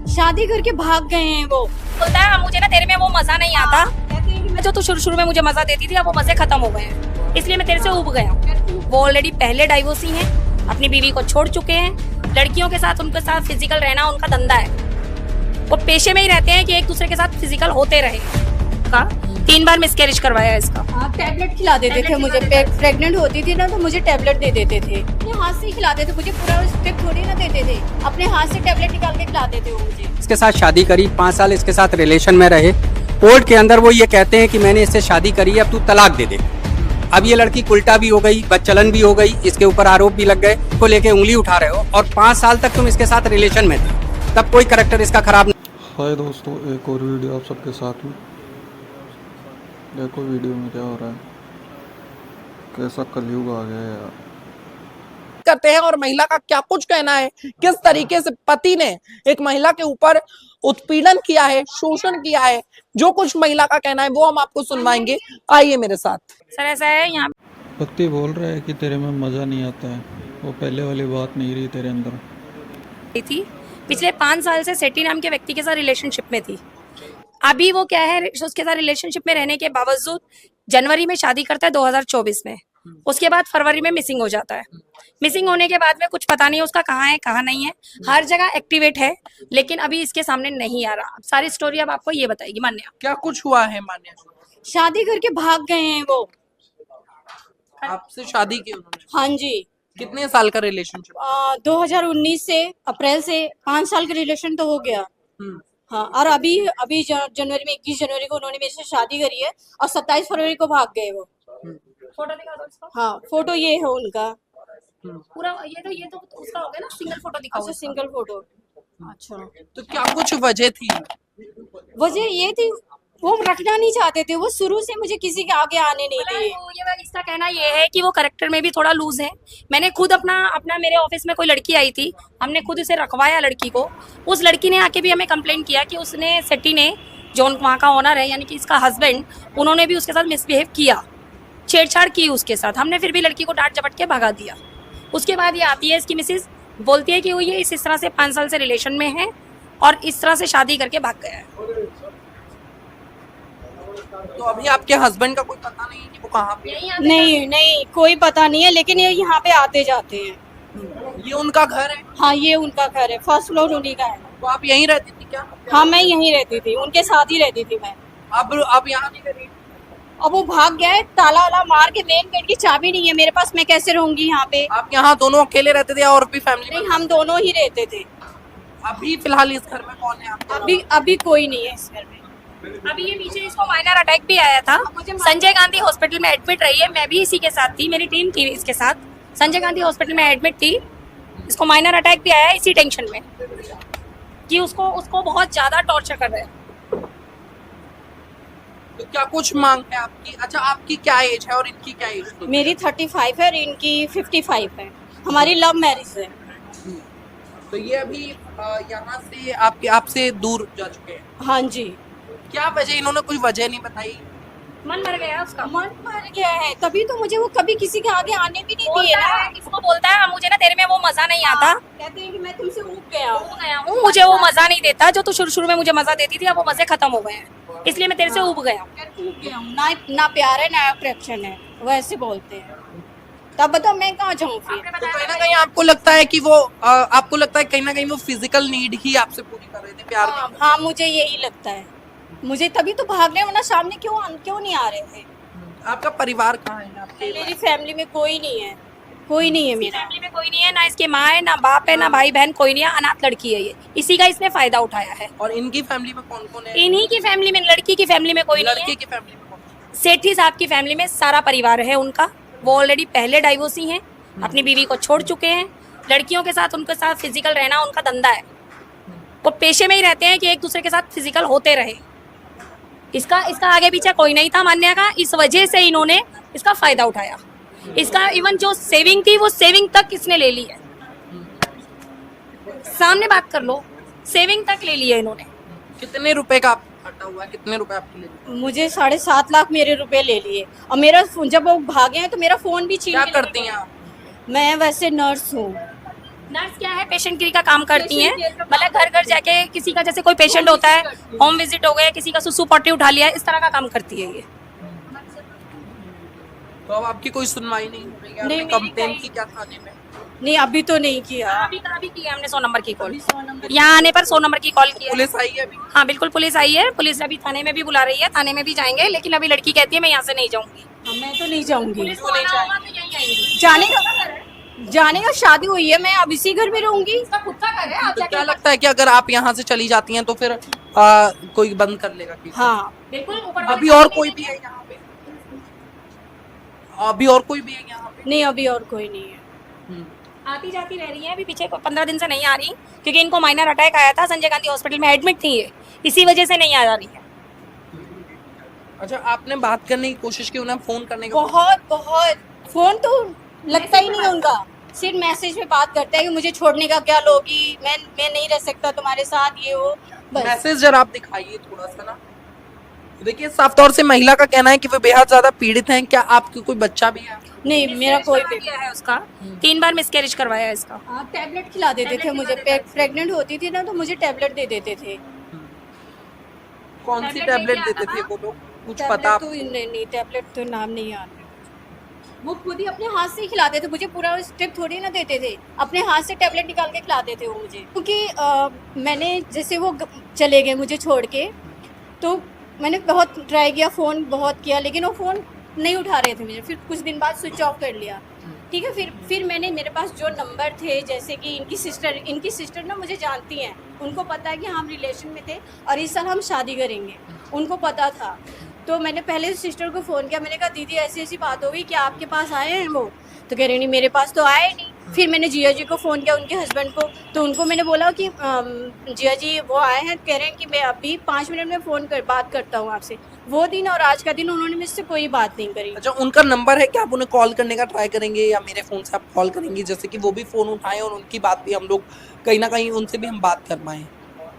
शादी करके भाग गए हैं वो। बोलता है मुझे ना तेरे में वो मजा नहीं आता, जो तू शुरू शुरू में मुझे मजा देती थी अब वो मजे खत्म हो गए हैं, इसलिए मैं तेरे से ऊब गया। वो ऑलरेडी पहले डाइवोर्सी हैं, अपनी बीवी को छोड़ चुके हैं, लड़कियों के साथ उनके साथ फिजिकल रहना उनका धंधा है। वो पेशे में ही रहते हैं कि एक दूसरे के साथ फिजिकल होते रहे। का 3 बार मिसकैरेज करवाया इसका। हाँ, टैबलेट खिला देते थे मुझे, प्रेग्नेंट होती थी ना तो मुझे टैबलेट दे देते थे, अपने हाथ से ही खिलाते थे मुझे, पूरा स्टेप थोड़ी ना देते थे, अपने हाथ से टैबलेट निकाल के खिलाते थे वो मुझे। इसके साथ शादी करी, 5 साल इसके साथ रिलेशन में रहे। कोर्ट के अंदर वो ये कहते हैं कि मैंने इससे शादी करी है, अब तू तलाक दे दे। अब ये लड़की उल्टा भी हो गई, बदचलन भी हो गई, इसके ऊपर आरोप भी लग गए, को लेके उंगली उठा रहे हो और 5 साल तक तुम इसके साथ रिलेशन में थे, तब कोई कैरेक्टर इसका खराब। हाय दोस्तों, एक और वीडियो आप सबके साथ में। देखो वीडियो में क्या हो रहा है, कैसा कलयुग आ गया है यार। करते हैं और महिला का क्या कुछ कहना है, किस तरीके से पति ने एक महिला के ऊपर उत्पीड़न किया है, शोषण किया है, जो कुछ महिला का कहना है वो हम आपको सुनवाएंगे। आइए मेरे साथ। सर ऐसा है यहाँ पति बोल रहा है कि तेरे में मजा नहीं आता है, वो पहले वाली बात नहीं रही तेरे अंदर। थी पिछले 5 साल से सेठी नाम के व्यक्ति के साथ रिलेशनशिप में थी। अभी वो क्या है, उसके साथ रिलेशनशिप में रहने के बावजूद जनवरी में शादी करता है 2024 में, उसके बाद फरवरी में मिसिंग हो जाता है। मिसिंग होने के बाद में कुछ पता नहीं है उसका कहाँ है कहाँ नहीं है, हर जगह एक्टिवेट है लेकिन अभी इसके सामने नहीं आ रहा। सारी स्टोरी अब आपको ये बताएगी मान्या। क्या कुछ हुआ है मान्या? शादी करके भाग गए हैं वो। आपसे शादी की उन्होंने? हाँ जी। कितने साल का रिलेशनशिप? 2019 से अप्रैल से 5 साल का रिलेशन तो हो गया। हाँ, और अभी अभी जनवरी में 21 जनवरी को उन्होंने मेरे से शादी करी है और 27 फरवरी को भाग गए वो। फोटो दिखा दो इसको। हाँ, फोटो ये है उनका पूरा। ये तो उसका हो गया ना, सिंगल फोटो दिखाओ। अच्छा, सिंगल फोटो। अच्छा, तो क्या कुछ वजह थी? वजह ये थी वो रखना नहीं चाहते थे, वो शुरू से मुझे किसी के आगे आने नहीं दिए। ये इसका कहना ये है कि वो कैरेक्टर में भी थोड़ा लूज है। मैंने खुद अपना मेरे ऑफिस में कोई लड़की आई थी, हमने खुद उसे रखवाया लड़की को। उस लड़की ने आके भी हमें कंप्लेंट किया कि उसने सेठी ने, जो वहाँ का ओनर है यानी कि इसका हस्बैंड, उन्होंने भी उसके साथ मिसबिहेव किया, छेड़छाड़ की उसके साथ। हमने फिर भी लड़की को डांट झपट के भगा दिया। उसके बाद ये आती है इसकी मिसिस, बोलती है कि वो ये इस तरह से 5 साल से रिलेशन में है और इस तरह से शादी करके भाग गया है। तो अभी आपके हस्बैंड का कोई पता नहीं कि वो कहाँ पे? नहीं, कोई पता नहीं है, लेकिन ये यहाँ पे आते जाते हैं। ये उनका घर है? हाँ, ये उनका घर है, फर्स्ट फ्लोर उन्हीं का है। तो आप यहीं रहती थी क्या? हाँ, मैं यहीं रहती थी, उनके साथ ही रहती थी मैं। अब यहाँ नहीं रही? अब वो भाग गया है, ताला वाला मार के, मेन गेट की चाबी नहीं है मेरे पास, मैं कैसे रहूंगी यहाँ पे? आप यहाँ दोनों अकेले रहते थे और भी फैमिली? नहीं, हम दोनों ही रहते थे। अभी फिलहाल इस घर में कौन है आपके? अभी कोई नहीं है इस घर में। अभी ये पीछे इसको माइनर अटैक भी आया था, संजय गांधी हॉस्पिटल में एडमिट रही है, मैं भी इसी के साथ थी, मेरी टीम थी इसके साथ। संजय गांधी हॉस्पिटल में एडमिट थी, इसको माइनर अटैक भी आया इसी टेंशन में कि उसको बहुत ज्यादा टॉर्चर कर रहे हैं। तो क्या कुछ मांग है आपकी? अच्छा, आपकी क्या एज है और इनकी क्या एज है? मेरी 35 है और इनकी 55 है। हमारी लव मैरिज है। तो ये अभी यहाँ से आपसे दूर जा चुके हैं? हाँ जी। क्या वजह? इन्होंने कोई वजह नहीं बताई? मन भर गया उसका। मन भर गया है, तभी तो मुझे वो कभी किसी के आगे आने भी नहीं दिए ना। इसको बोलता है मुझे ना तेरे में वो मजा नहीं आता, कहते हैं कि मैं तुमसे ऊब गया हूँ। मुझे वो मजा नहीं देता, जो तू शुरू शुरू में मुझे मजा देती थी अब वो मजे खत्म हो गए हैं, इसलिए मैं तेरे से ऊब गया। ऊब गया हूँ, ना प्यार है ना अट्रैक्शन है, वैसे बोलते हैं। तब बताओ मैं कहाँ जाऊँ फिर? तो कहीं ना कहीं आपको लगता है कि वो आपको लगता है कहीं ना कहीं वो फिजिकल नीड ही आपसे पूरी कर रहे थे, प्यार नहीं? हाँ, मुझे यही लगता है। मुझे तभी तो भाग रहे, वरना सामने क्यों नहीं आ रहे थे? आपका परिवार कहाँ है आपके? मेरी फैमिली में कोई नहीं है, कोई नहीं है मेरा। फैमिली में कोई नहीं है, ना इसकी माँ है, ना बाप है, ना भाई बहन, कोई नहीं है, अनाथ लड़की है ये, इसी का इसने फायदा उठाया है। और इनकी फैमिली में कौन कौन है? इन्हीं की फैमिली में, लड़की की फैमिली में कोई नहीं लड़के है। की फैमिली में कौन कौन है? सेठी साहब की फैमिली में सारा परिवार है उनका। वो ऑलरेडी पहले डाइवोर्सी हैं, अपनी बीवी को छोड़ चुके हैं, लड़कियों के साथ उनके साथ फिजिकल रहना उनका धंधा है। वो पेशे में ही रहते हैं कि एक दूसरे के साथ फिजिकल होते रहे। इसका आगे पीछे कोई नहीं था मान्या का, इस वजह से इन्होंने इसका फायदा उठाया। इसका इवन जो सेविंग थी वो सेविंग तक इसने ले ली है, सामने बात कर लो, सेविंग तक ले ली है इन्होंने। कितने रुपए का खर्चा हुआ? कितने रुपए आपके लिए? मुझे 7.5 लाख मेरे रुपए ले लिए, और मेरा जब वो भागे हैं तो मेरा फोन भी छीन क्या के करती लेके हैं गए। आप? मैं वैसे नर्स हूँ। नर्स क्या है, पेशेंट गिरी का काम करती हैं। मतलब घर घर जाके किसी का जैसे कोई पेशेंट होता है, होम विजिट हो गया, किसी का सुसु पॉटी उठा लिया, इस तरह का काम करती है ये। तो अब आपकी कोई सुनवाई नहीं हो रही है? नहीं, आपने मेरी कंप्लेन कहीं- की क्या थाने में? नहीं अभी तो नहीं किया। अभी की है हमने 100 नंबर की कॉल। यहाँ आने पर 100 नंबर की कॉल की है। पुलिस आई है अभी? हाँ बिल्कुल पुलिस आई है, पुलिस अभी थाने में भी बुला रही है, थाने में भी जाएंगे, लेकिन अभी लड़की कहती है मैं यहाँ से नहीं जाऊंगी। मैं तो नहीं जाऊंगी। पुलिस को आना होगा तो यहीं आएंगे। जाने का शादी हुई है, मैं अब इसी घर में रहूंगी। इसका खुद का घर है, आप तो जाके क्या लगता है कि अगर आप यहाँ से चली जाती हैं तो फिर कोई बंद कर लेगा केस? हाँ बिल्कुल ऊपर वाले अभी और कोई भी है यहाँ पे? अभी और कोई भी है यहाँ पे? नहीं अभी और कोई नहीं है। आती जाती रह रही है, अभी पीछे 15 दिन से नहीं आ रही, क्योंकि इनको माइनर अटैक आया था, संजय गांधी हॉस्पिटल में एडमिट थी ये, इसी वजह से नहीं आ रही है। अच्छा, आपने बात करने की कोशिश की, उन्हें फोन करने का? बहुत फोन तो लगता ही नहीं है उनका, सिर्फ मैसेज में बात करता है कि मुझे छोड़ने का क्या लोगी, मैं नहीं रह सकता तुम्हारे साथ, ये वो बस। मैसेज जरा आप दिखाइए थोड़ा सा ना। देखिए, साफ तौर से महिला का कहना है कि वो बेहद ज्यादा पीड़ित हैं। क्या आपके कोई बच्चा भी है? नहीं मेरा कोई भी दिया है उसका, 3 बार मिसकैरेज करवाया है इसका। टैबलेट खिला देते थे मुझे, प्रेग्नेंट होती थी ना तो मुझे टैबलेट दे देते थे। कौन सी टैबलेट टैबलेट लेके देते आता थे था? वो लोग? कुछ टैबलेट पता? तो नहीं टैबलेट तो नाम नहीं याद है। वो खुद ही अपने हाथ से ही खिलाते थे मुझे, पूरा स्ट्रिप थोड़ी ना देते थे, अपने हाथ से टैबलेट निकाल के खिलाते थे वो मुझे। क्योंकि मैंने जैसे वो चले गए मुझे छोड़ के, तो मैंने बहुत ट्राई किया, फ़ोन बहुत किया, लेकिन वो फ़ोन नहीं उठा रहे थे मुझे। फिर कुछ दिन बाद स्विच ऑफ कर लिया, ठीक है। फिर मैंने, मेरे पास जो नंबर थे, जैसे कि इनकी सिस्टर ना मुझे जानती हैं, उनको पता है कि हम रिलेशन में थे और इस साल हम शादी करेंगे, उनको पता था। तो मैंने पहले सिस्टर को फ़ोन किया, मैंने कहा दीदी ऐसी ऐसी बात हो गई, क्या आपके पास आए हैं वो? तो कह रही नहीं मेरे पास तो आए नहीं। फिर मैंने जिया जी को फ़ोन किया, उनके हस्बैंड को, तो उनको मैंने बोला कि जिया जी वो आए हैं, कह रहे हैं कि मैं अभी 5 मिनट में फ़ोन कर बात करता हूँ आपसे। वो दिन और आज का दिन उन्होंने मुझसे कोई बात नहीं करी। अच्छा, उनका नंबर है क्या? आप उन्हें कॉल करने का ट्राई करेंगे या मेरे फोन से आप कॉल करेंगे, जैसे कि वो भी फोन उठाएं और उनकी बात भी हम लोग कहीं ना कहीं उनसे भी हम बात कर पाए?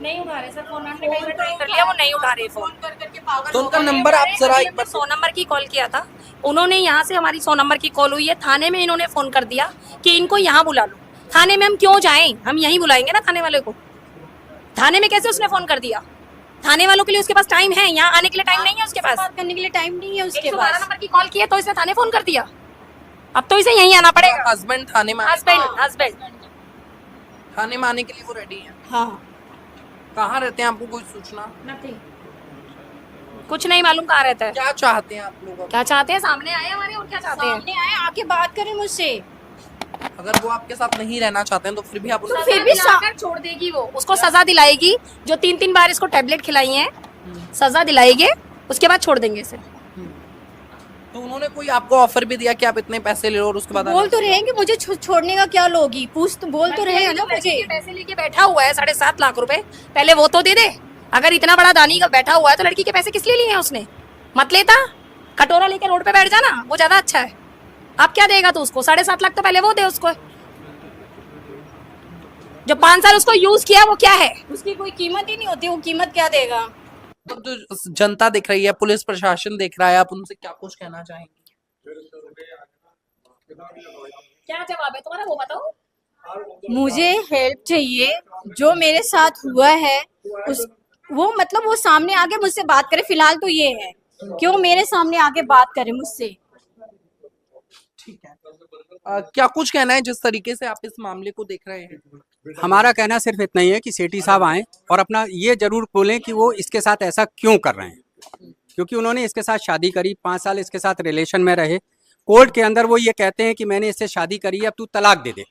नहीं उठा रहे सर फोन, मैंने कई बार ट्राई कर लिया, वो नहीं उठा रहे फोन। कर करके पागल तो हो उनका गए। नंबर आप जरा एक बार 100 नंबर की कॉल किया था उन्होंने, यहाँ से हमारी 100 नंबर की कॉल हुई है, थाने में इन्होंने फोन कर दिया कि इनको यहाँ बुला लो। थाने में हम क्यों जाएं, हम यहीं बुलाएंगे ना थाने वाले को। थाने में कैसे उसने फोन कर दिया? थाने वालों के लिए उसके पास टाइम है, यहाँ आने के लिए टाइम नहीं है उसके पास। बात करने के लिए टाइम नहीं है उसके 112 पास। नंबर की कॉल की है तो इसने थाने फोन कर दिया, अब तो इसे यहीं आना पड़ेगा। हस्बैंड थाने में हस्बैंड थाने में आने के लिए वो रेडी है? हाँ कहाँ रहते हैं, आपको कोई सूचना? कुछ नहीं मालूम कहाँ रहता है। क्या चाहते हैं आप लोग अब? क्या चाहते हैं, सामने आए हमारे, और क्या चाहते हैं? सामने आए, आके बात करें मुझसे। अगर वो आपके साथ नहीं रहना चाहते हैं तो फिर भी आप उन्हें फिर भी दिलाकर छोड़ देगी वो, उसको सजा दिलाएगी, जो 3-3 बार इसको टैबलेट खिलाई है, सजा दिलाएगी, उसके बाद छोड़ देंगे इसे। तो उन्होंने कोई आपको ऑफर भी दिया कि आप इतने पैसे ले लो और उसके बाद बोल तो रहे हैं कि मुझे छोड़ने का क्या लोगी, पूछ तो बोल तो रहे हैं ना मुझे। पैसे लेके बैठा हुआ है 7.5 लाख रुपए, पहले वो तो दे दे। अगर इतना बड़ा दानी का बैठा हुआ है तो लड़की के पैसे किस लिए लिए हैं उसने? मत लेता, कटोरा लेके रोड पे बैठ जाना, वो ज्यादा अच्छा है। अब क्या देगा तो उसको 7.5 लाख तो पहले वो दे उसको। जो 5 साल उसको यूज किया वो क्या है? उसकी कोई कीमत ही नहीं होती, वो कीमत क्या देगा? अब जो जनता देख रही है, पुलिस प्रशासन देख रहा है, आप उनसे क्या कुछ कहना चाहेंगे? क्या जवाब है तुम्हारा वो बताओ। मुझे हेल्प चाहिए, जो मेरे साथ हुआ है उस वो मतलब वो सामने आके मुझसे बात करे। फिलहाल तो ये है कि वो मेरे सामने आके बात करे मुझसे। ठीक है, क्या कुछ कहना है जिस तरीके से आप इस मामले को देख रहे हैं? हमारा कहना सिर्फ इतना ही है कि सेठी साहब आएं और अपना ये जरूर बोलें कि वो इसके साथ ऐसा क्यों कर रहे हैं, क्योंकि उन्होंने इसके साथ शादी करी, 5 साल इसके साथ रिलेशन में रहे। कोर्ट के अंदर वो ये कहते हैं कि मैंने इससे शादी करी है, अब तू तलाक दे दे।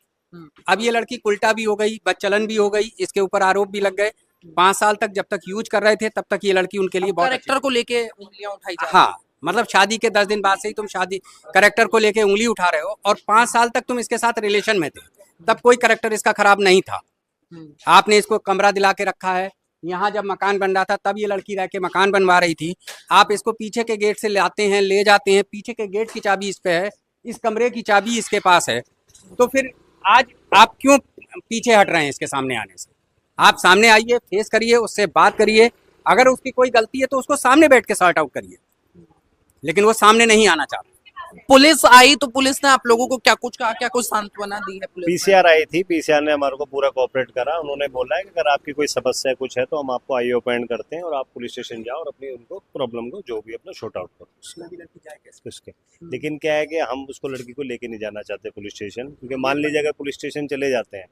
अब ये लड़की उल्टा भी हो गई, बदचलन भी हो गई, इसके ऊपर आरोप भी लग गए। 5 साल तक जब तक यूज कर रहे थे तब तक ये लड़की उनके लिए बहुत कैरेक्टर को लेके उंगलियां उठाई जा रही हाँ, मतलब शादी के 10 दिन बाद से ही तुम शादी करेक्टर को लेके उंगली उठा रहे हो, और 5 साल तक तुम इसके साथ रिलेशन में थे, तब कोई करेक्टर इसका खराब नहीं था। आपने इसको कमरा दिला के रखा है, यहाँ जब मकान बन रहा था तब ये लड़की रह के मकान बनवा रही थी। आप इसको पीछे के गेट से लाते हैं, ले जाते हैं, पीछे के गेट की चाबी इस पे है, इस कमरे की चाबी इसके पास है, तो फिर आज आप क्यों पीछे हट रहे हैं इसके सामने आने से? आप सामने आइए, फेस करिए, उससे बात करिए, अगर उसकी कोई गलती है तो उसको सामने बैठ के सॉर्ट आउट करिए, लेकिन वो सामने नहीं आना चाहता। पुलिस आई तो पुलिस ने आप लोगों को क्या कुछ कहा, क्या कुछ सांत्वना दी है पुलिस ने? पीसीआर आई थी, पीसीआर ने हमारे को पूरा कोऑपरेट करा। उन्होंने बोला है कि अगर आपकी कोई समस्या कुछ है तो हम आपको आईओ अपॉइंट करते हैं और आप पुलिस स्टेशन जाओ और अपनी उनको प्रॉब्लम को जो भी अपना शॉर्ट आउट करो उसके। लेकिन क्या है कि हम उसको लड़की को लेके नहीं जाना चाहते पुलिस स्टेशन, क्योंकि मान लीजिए अगर पुलिस स्टेशन चले जाते हैं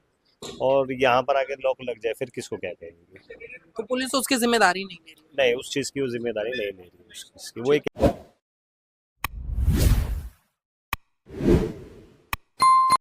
और यहाँ पर आके लॉक लग जाए फिर किसको क्या कहेंगे। तो पुलिस उसकी जिम्मेदारी नहीं ले रही। नहीं, उस चीज़ की वो जिम्मेदारी नहीं ले रही उस चीज़ की। वो एक